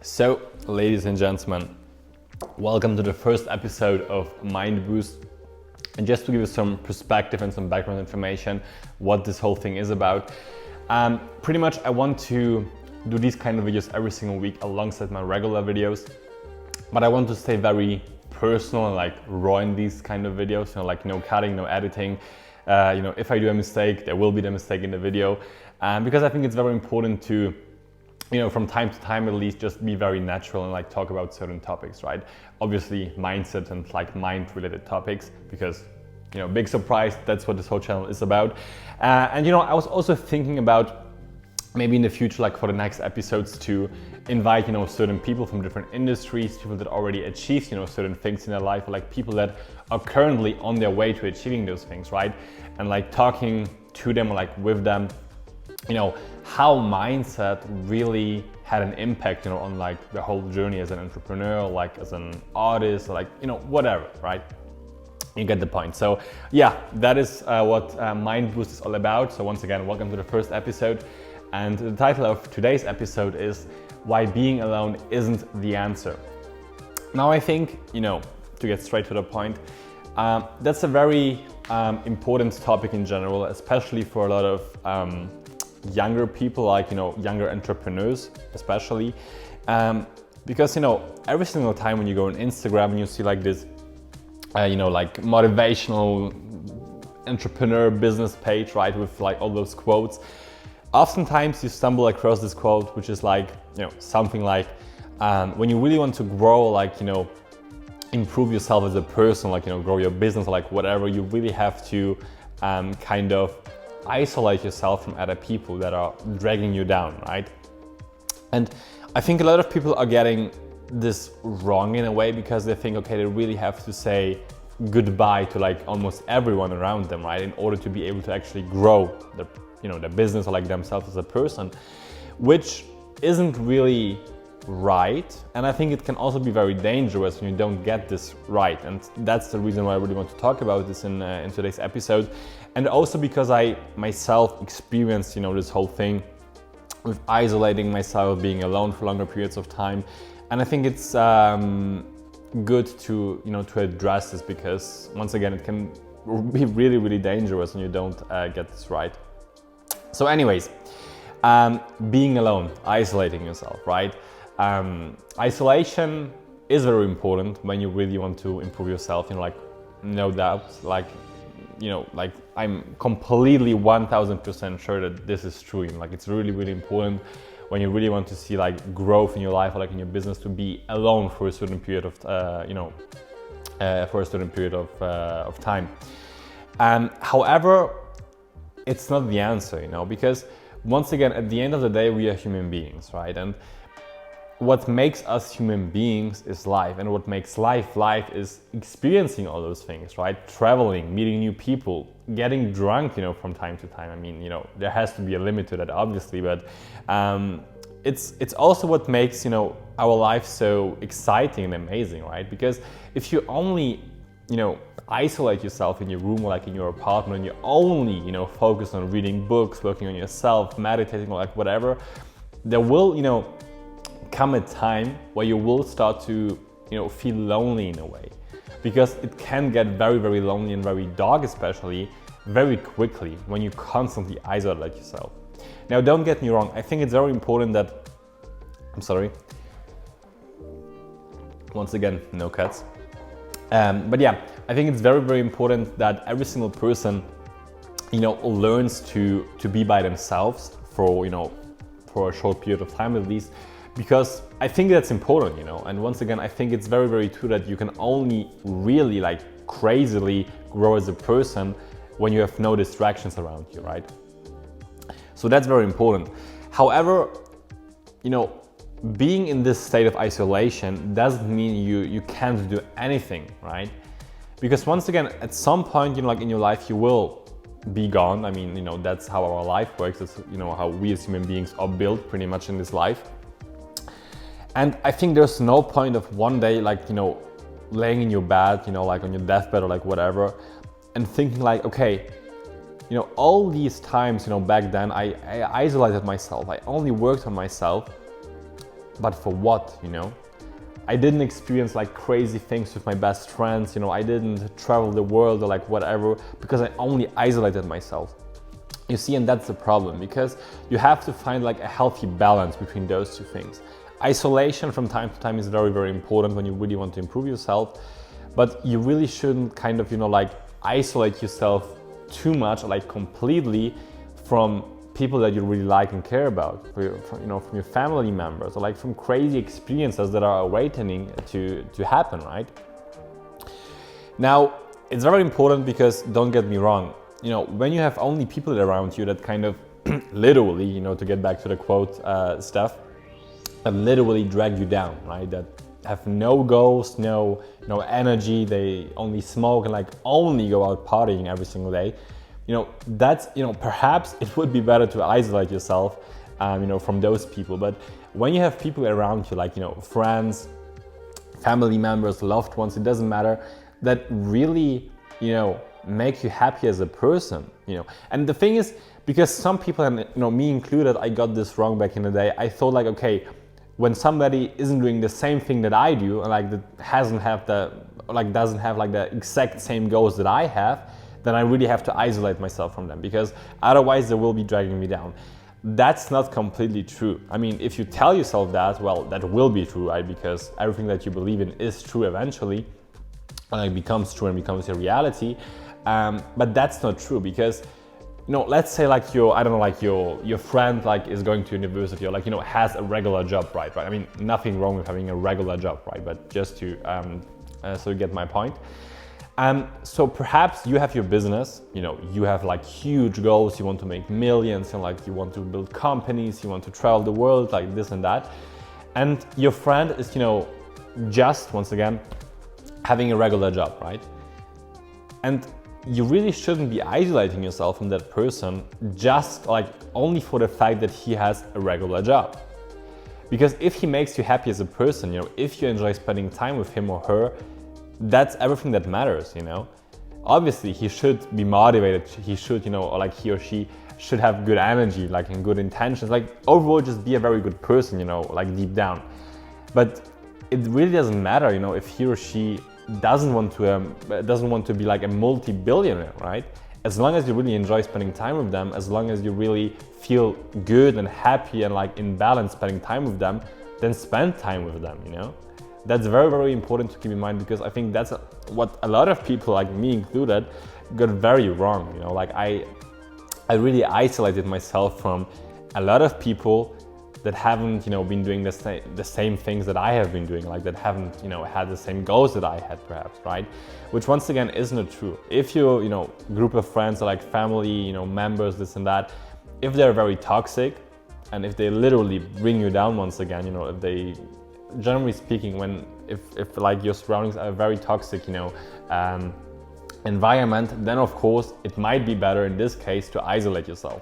So, ladies and gentlemen, welcome to the first episode of Mind Boost. And just to give you some perspective and some background information, what this whole thing is about. Pretty much I want to do these kind of videos every single week alongside my regular videos. But I want to stay very personal and like raw in these kind of videos, like no cutting, no editing. If I do a mistake, there will be the mistake in the video. Because I think it's very important to from time to time at least just be very natural and like talk about certain topics, right? Obviously mindset and like mind related topics because, big surprise, that's what this whole channel is about. I was also thinking about maybe in the future, like for the next episodes to invite, certain people from different industries, people that already achieved, certain things in their life, or like people that are currently on their way to achieving those things, right? And like talking to them or like with them, how mindset really had an impact, on like the whole journey as an entrepreneur, like as an artist, like, whatever, right? You get the point. So yeah, that is what Mind Boost is all about. So once again, welcome to the first episode. And the title of today's episode is Why Being Alone Isn't the Answer. Now I think, to get straight to the point, that's a very important topic in general, especially for a lot of younger people, like younger entrepreneurs especially, because every single time when you go on Instagram and you see like this like motivational entrepreneur business page, right, with like all those quotes, oftentimes you stumble across this quote which is like something like when you really want to grow, like improve yourself as a person, like grow your business, like whatever, you really have to kind of isolate yourself from other people that are dragging you down, right? And I think a lot of people are getting this wrong in a way because they think, okay, they really have to say goodbye to like almost everyone around them, right, in order to be able to actually grow their business or like themselves as a person, which isn't really right. And I think it can also be very dangerous when you don't get this right. And that's the reason why I really want to talk about this in today's episode. And also because I myself experienced, this whole thing with isolating myself, being alone for longer periods of time. And I think it's good to, to address this because once again, it can be really, really dangerous when you don't get this right. So anyways, being alone, isolating yourself, right? Isolation is very important when you really want to improve yourself, like no doubt, like I'm completely 1000% sure that this is true. Like it's really, really important when you really want to see like growth in your life or like in your business to be alone for a certain period of of time. However, it's not the answer, because once again, at the end of the day, we are human beings, right? And what makes us human beings is life, and what makes life is experiencing all those things, right? Traveling, meeting new people, getting drunk, from time to time. I mean, there has to be a limit to that, obviously, but it's also what makes our life so exciting and amazing, right? Because if you only isolate yourself in your room or like in your apartment, and you only focus on reading books, working on yourself, meditating, or like whatever, there will come a time where you will start to feel lonely in a way, because it can get very, very lonely and very dark, especially very quickly when you constantly isolate yourself. Now, don't get me wrong, I think it's very important that once again, no cuts, but yeah, I think it's very, very important that every single person learns to be by themselves for a short period of time at least. Because I think that's important, and once again, I think it's very, very true that you can only really like crazily grow as a person when you have no distractions around you, right? So that's very important. However, being in this state of isolation doesn't mean you can't do anything, right? Because once again, at some point, like in your life, you will be gone. I mean, that's how our life works. It's, how we as human beings are built pretty much in this life. And I think there's no point of one day, like, laying in your bed, like on your deathbed or like whatever, and thinking like, okay, all these times, back then I isolated myself. I only worked on myself. but for what, you know? I didn't experience like crazy things with my best friends, you know, I didn't travel the world or like whatever, because I only isolated myself. You see, and that's the problem, because you have to find like a healthy balance between those two things. Isolation from time to time is very, very important when you really want to improve yourself, but you really shouldn't kind of, you know, like isolate yourself too much, like completely from people that you really like and care about, from your family members, or like from crazy experiences that are awaiting to happen, right? Now, it's very important because, don't get me wrong, you know, when you have only people around you that kind of literally, you know, to get back to the quote stuff, that literally drag you down, right? That have no goals, no energy, they only smoke and like only go out partying every single day. You know, that's, you know, perhaps it would be better to isolate yourself, you know, from those people. But when you have people around you, like, you know, friends, family members, loved ones, it doesn't matter, that really, you know, make you happy as a person, you know. And the thing is, because some people, and you know, me included, I got this wrong back in the day. I thought like, okay, when somebody isn't doing the same thing that I do, and like that doesn't have like the exact same goals that I have, then I really have to isolate myself from them, because otherwise they will be dragging me down. That's not completely true. I mean, if you tell yourself that, well, that will be true, right? Because everything that you believe in is true eventually, and it becomes true and becomes a reality. But that's not true, because, you know, let's say like your friend like is going to university, or like, you know, has a regular job, right? I mean, nothing wrong with having a regular job, right? But just to so you get my point. So perhaps you have your business, you know, you have like huge goals, you want to make millions, and like you want to build companies, you want to travel the world, like this and that. And your friend is, you know, just, once again, having a regular job, right? And you really shouldn't be isolating yourself from that person just like only for the fact that he has a regular job. Because if he makes you happy as a person, you know, if you enjoy spending time with him or her, that's everything that matters, you know. Obviously, he should be motivated, he should, you know, or like he or she should have good energy, like, and good intentions, like overall just be a very good person, you know, like deep down. But it really doesn't matter, you know, if he or she doesn't want to be like a multi-billionaire, right? As long as you really enjoy spending time with them, as long as you really feel good and happy and like in balance spending time with them, then spend time with them, you know. That's very, very important to keep in mind, because I think that's what a lot of people, like me included, got very wrong, you know. Like I really isolated myself from a lot of people that haven't, you know, been doing the same things that I have been doing, like that haven't, you know, had the same goals that I had, perhaps, right? Which once again is not true. If you know, group of friends or like family, you know, members, this and that, if they're very toxic, and if they literally bring you down, once again, you know, if they, generally speaking, if like your surroundings are very toxic, you know, environment, then of course it might be better in this case to isolate yourself.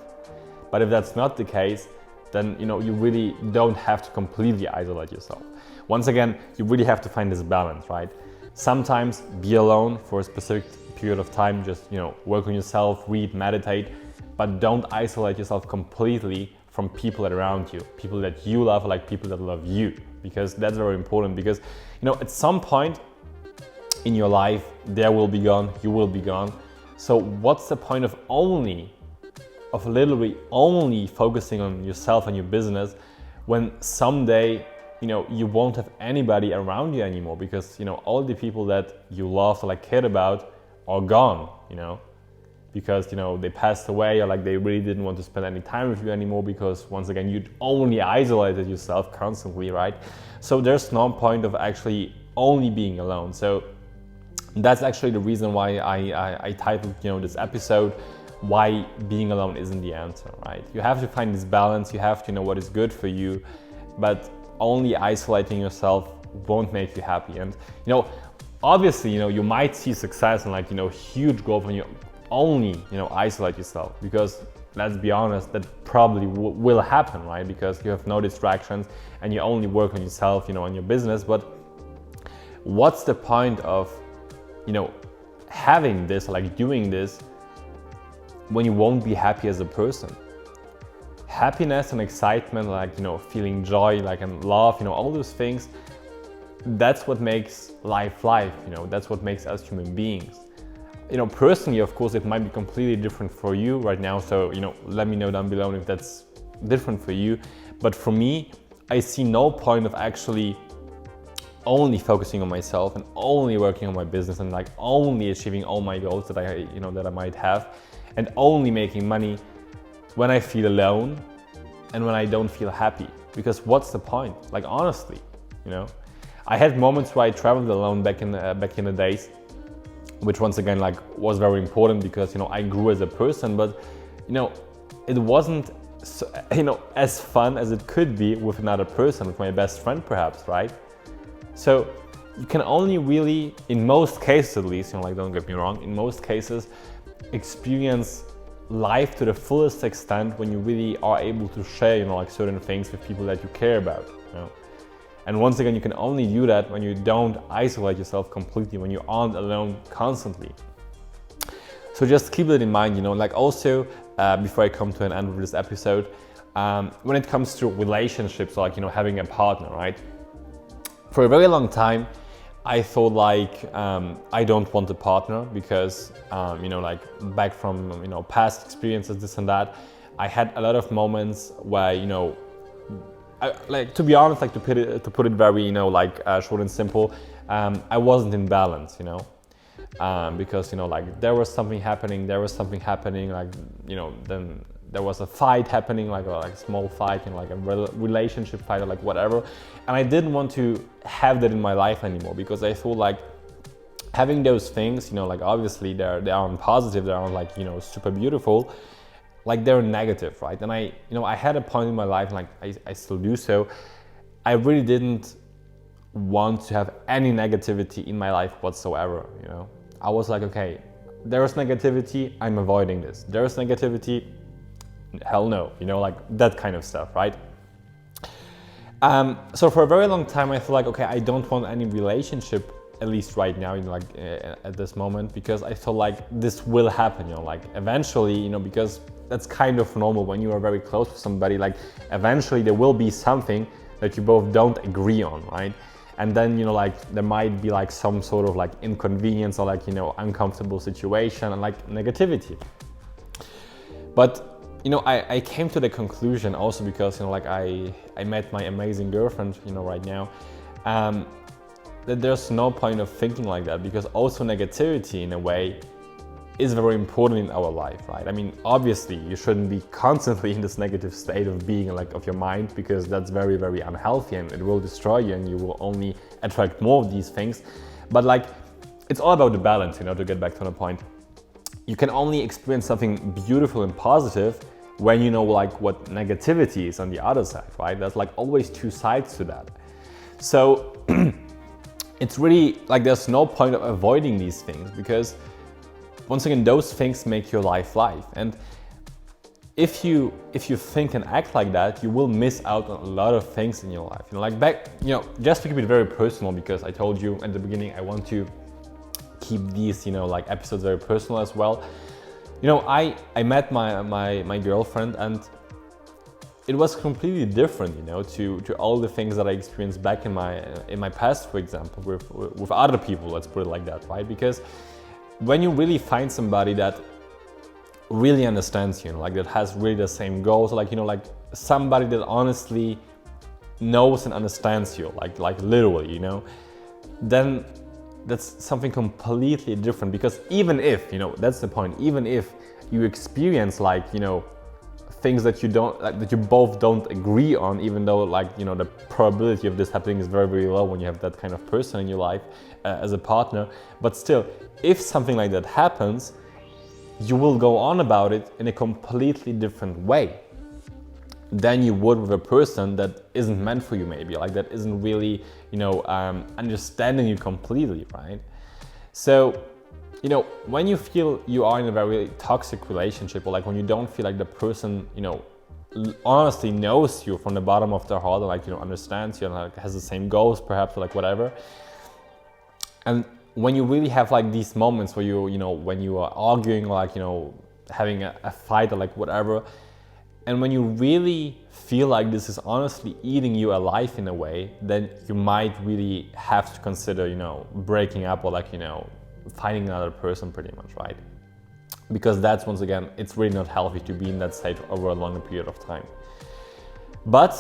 But if that's not the case, then, you know, you really don't have to completely isolate yourself. Once again, you really have to find this balance, right? Sometimes be alone for a specific period of time, just, you know, work on yourself, read, meditate, but don't isolate yourself completely from people around you, people that you love, like people that love you, because that's very important. Because, you know, at some point in your life, they will be gone, you will be gone. So what's the point of literally only focusing on yourself and your business when someday, you know, you won't have anybody around you anymore, because, you know, all the people that you loved or like cared about are gone, you know, because, you know, they passed away, or like they really didn't want to spend any time with you anymore, because once again, you only isolated yourself constantly, right? So there's no point of actually only being alone. So that's actually the reason why I titled, you know, this episode, why being alone isn't the answer, right? You have to find this balance, you have to know what is good for you, but only isolating yourself won't make you happy. And, you know, obviously, you know, you might see success and like, you know, huge growth when you only, you know, isolate yourself, because let's be honest, that probably will happen, right? Because you have no distractions and you only work on yourself, you know, on your business. But what's the point of, you know, having this, like doing this, when you won't be happy as a person? happiness and excitement, like, you know, feeling joy, like, and love, you know, all those things, that's what makes life, you know, that's what makes us human beings. You know, personally, of course, it might be completely different for you right now. So, you know, let me know down below if that's different for you. But for me, I see no point of actually only focusing on myself and only working on my business and like only achieving all my goals that I might have, and only making money when I feel alone and when I don't feel happy. Because what's the point? Like, honestly, you know, I had moments where I traveled alone back in the days, which once again, like, was very important because, you know, I grew as a person, but, you know, it wasn't so, you know, as fun as it could be with another person, with my best friend perhaps, right? So you can only really, in most cases at least, you know, like, don't get me wrong, in most cases, experience life to the fullest extent when you really are able to share, you know, like, certain things with people that you care about, you know? And once again, you can only do that when you don't isolate yourself completely, when you aren't alone constantly. So just keep that in mind, you know, like, also, before I come to an end of this episode, when it comes to relationships, like, you know, having a partner, right? For a very long time, I thought like, I don't want a partner because, you know, like, back from, you know, past experiences, this and that, I had a lot of moments where, you know, like, to be honest, like, to put it very, you know, like, short and simple, I wasn't in balance, you know, because, you know, like, there was something happening, like, you know, then there was a fight happening, like a small fight, you know, like a relationship fight or like whatever, and I didn't want to have that in my life anymore, because I thought like having those things, you know, like, obviously they aren't positive, they aren't, like, you know, super beautiful, like, they're negative, right? And I had a point in my life, like, I still do so, I really didn't want to have any negativity in my life whatsoever, you know? I was like, okay, there is negativity, I'm avoiding this. There is negativity, hell no, you know, like, that kind of stuff, right? So for a very long time, I felt like, okay, I don't want any relationship, at least right now, you know, like, at this moment, because I felt like this will happen, you know, like, eventually, you know, because that's kind of normal when you are very close with somebody, like, eventually there will be something that you both don't agree on, right? And then, you know, like, there might be like some sort of like inconvenience or like, you know, uncomfortable situation and like negativity. But, you know, I came to the conclusion also because, you know, like, I met my amazing girlfriend, you know, right now, that there's no point of thinking like that, because also negativity in a way is very important in our life, right? I mean, obviously you shouldn't be constantly in this negative state of being, like, of your mind, because that's very, very unhealthy and it will destroy you and you will only attract more of these things. But like, it's all about the balance, you know, to get back to the point. You can only experience something beautiful and positive when you know, like, what negativity is on the other side, right? There's like always two sides to that. So it's really like, there's no point of avoiding these things, because once again, those things make your life. And if you think and act like that, you will miss out on a lot of things in your life. You know, like, back, you know, just to keep it very personal, because I told you at the beginning, I want to keep these, you know, like, episodes very personal as well. You know, I met my girlfriend, and it was completely different, you know, to all the things that I experienced back in my past, for example, with other people, let's put it like that, right? Because when you really find somebody that really understands you, like, that has really the same goals, like, you know, like, somebody that honestly knows and understands you, like literally, you know, then that's something completely different. Because even if, you know, that's the point, even if you experience, like, you know, things that you don't, like, that you both don't agree on, even though, like, you know, the probability of this happening is very, very low when you have that kind of person in your life as a partner, but still, if something like that happens, you will go on about it in a completely different way than you would with a person that isn't meant for you, maybe, like, that isn't really, you know, understanding you completely, right? So, you know, when you feel you are in a very toxic relationship, or like when you don't feel like the person, you know, honestly knows you from the bottom of their heart, and, like, you know, understands you and, like, has the same goals perhaps, or like whatever, and when you really have, like, these moments where you know, when you are arguing, or, like, you know, having a fight or like whatever, And when you really feel like this is honestly eating you alive in a way, then you might really have to consider, breaking up or finding another person pretty much, right? Because that's, once again, it's really not healthy to be in that state over a longer period of time. But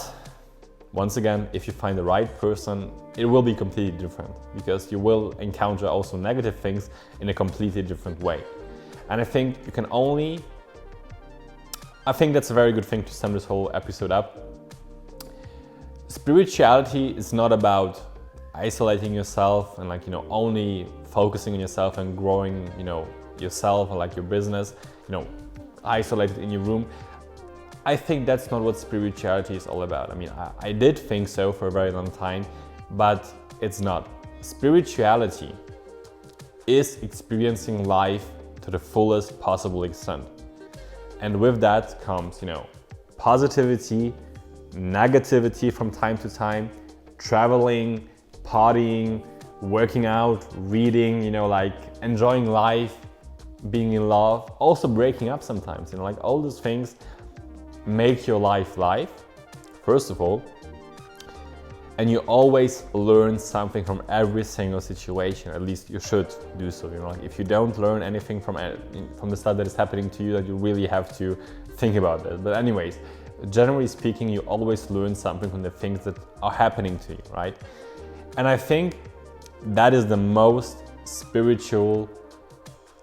once again, if you find the right person, it will be completely different, because you will encounter also negative things in a completely different way. And I think that's a very good thing to sum this whole episode up. Spirituality is not about isolating yourself and only focusing on yourself and growing, yourself or your business, isolated in your room. I think that's not what spirituality is all about. I mean, I did think so for a very long time, but it's not. Spirituality is experiencing life to the fullest possible extent. And with that comes, positivity, negativity from time to time, traveling, partying, working out, reading, enjoying life, being in love, also breaking up sometimes, all those things make your life first of all, and you always learn something from every single situation. At least you should do so. If you don't learn anything from the stuff that is happening to you, that you really have to think about that. But anyways, generally speaking, you always learn something from the things that are happening to you, right? And I think that is the most spiritual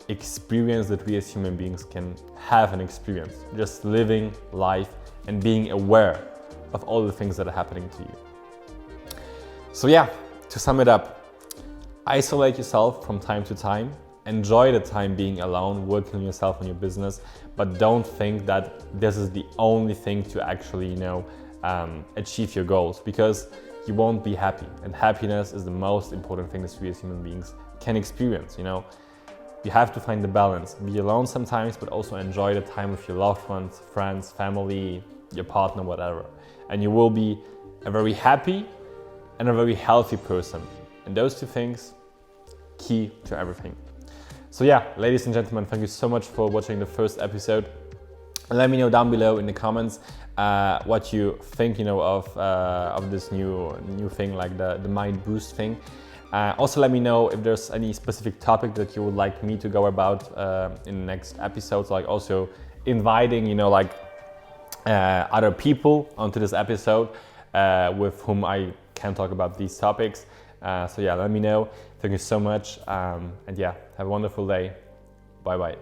experience that we as human beings can have and experience. Just living life and being aware of all the things that are happening to you. So yeah, to sum it up, isolate yourself from time to time, enjoy the time being alone, working on yourself and your business, but don't think that this is the only thing to actually, achieve your goals, because you won't be happy. And happiness is the most important thing that we as human beings can experience, You have to find the balance. Be alone sometimes, but also enjoy the time with your loved ones, friends, family, your partner, whatever. And you will be a very happy and a very healthy person. And those two things, key to everything. So yeah, ladies and gentlemen, thank you so much for watching the first episode. And let me know down below in the comments what you think, of this new thing, like the mind boost thing. Also, let me know if there's any specific topic that you would like me to go about in the next episodes, also inviting, other people onto this episode with whom I can talk about these topics. So yeah, let me know. Thank you so much. And yeah, have a wonderful day. Bye-bye.